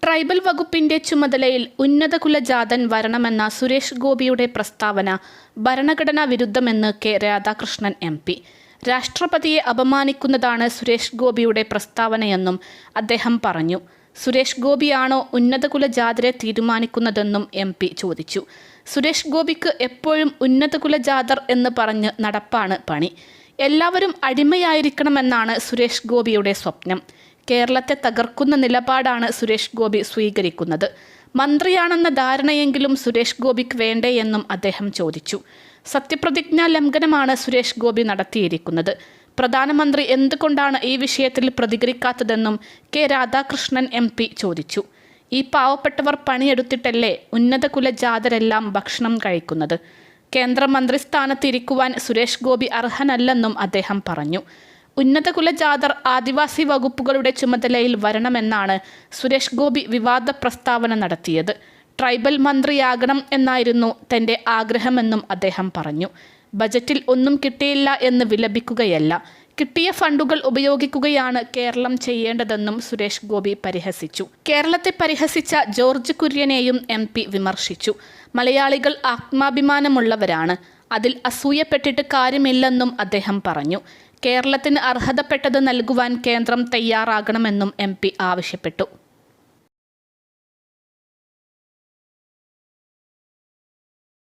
Tribal വകുപ്പിന്റെ ചുമതലയിൽ ഉന്നത കുലജാതൻ വരണമെന്ന സുരേഷ് ഗോപിയുടെ പ്രസ്താവന ഭരണഘടനാ വിരുദ്ധമെന്ന് കെ രാധാകൃഷ്ണൻ എം.പി. രാഷ്ട്രപതിയെ അപമാനിക്കുന്നതാണ് സുരേഷ് ഗോപിയുടെ പ്രസ്താവനയെന്നും അദ്ദേഹം പറഞ്ഞു. സുരേഷ് ഗോപിയാണോ ഉന്നത കുലജാതരെ തീരുമാനിക്കുന്നതെന്നും എം.പി. ചോദിച്ചു. സുരേഷ് ഗോപിക്ക് എപ്പോഴും ഉന്നത കുലജാതർ എന്ന് പറഞ്ഞ് നടപ്പാണ് പണി. എല്ലാവരും അടിമയായിരിക്കണമെന്നാണ് സുരേഷ് ഗോപിയുടെ സ്വപ്നം. കേരളത്തെ തകർക്കുന്ന നിലപാടാണ് സുരേഷ് ഗോപി സ്വീകരിക്കുന്നത്. മന്ത്രിയാണെന്ന ധാരണയെങ്കിലും സുരേഷ് ഗോപിക്ക് വേണ്ടേ എന്നും അദ്ദേഹം ചോദിച്ചു. സത്യപ്രതിജ്ഞാ ലംഘനമാണ് സുരേഷ് ഗോപി നടത്തിയിരിക്കുന്നത്. പ്രധാനമന്ത്രി എന്തുകൊണ്ടാണ് ഈ വിഷയത്തിൽ പ്രതികരിക്കാത്തതെന്നും കെ രാധാകൃഷ്ണൻ എം.പി. ചോദിച്ചു. ഈ പാവപ്പെട്ടവർ പണിയെടുത്തിട്ടല്ലേ ഉന്നത കുലജാതരെല്ലാം ഭക്ഷണം കഴിക്കുന്നത്. കേന്ദ്രമന്ത്രി സ്ഥാനത്തിരിക്കുവാൻ സുരേഷ് ഗോപി അർഹനല്ലെന്നും അദ്ദേഹം പറഞ്ഞു. ഉന്നത കുലജാതർ ആദിവാസി വകുപ്പുകളുടെ ചുമതലയിൽ വരണമെന്നാണ് സുരേഷ് ഗോപി വിവാദ പ്രസ്താവന നടത്തിയത്. ട്രൈബൽ മന്ത്രിയാകണം എന്നായിരുന്നു തൻ്റെ ആഗ്രഹമെന്നും അദ്ദേഹം പറഞ്ഞു. ബജറ്റിൽ ഒന്നും കിട്ടിയില്ല എന്ന് വിലപിക്കുകയല്ല, കിട്ടിയ ഫണ്ടുകൾ ഉപയോഗിക്കുകയാണ് കേരളം ചെയ്യേണ്ടതെന്നും സുരേഷ് ഗോപി പരിഹസിച്ചു. കേരളത്തെ പരിഹസിച്ച ജോർജ് കുര്യനെയും എം.പി. വിമർശിച്ചു. മലയാളികൾ ആത്മാഭിമാനമുള്ളവരാണ്, അതിൽ അസൂയപ്പെട്ടിട്ട് കാര്യമില്ലെന്നും അദ്ദേഹം പറഞ്ഞു. കേരളത്തിന് അർഹതപ്പെട്ടത് നൽകുവാൻ കേന്ദ്രം തയ്യാറാകണമെന്നും എം.പി. ആവശ്യപ്പെട്ടു.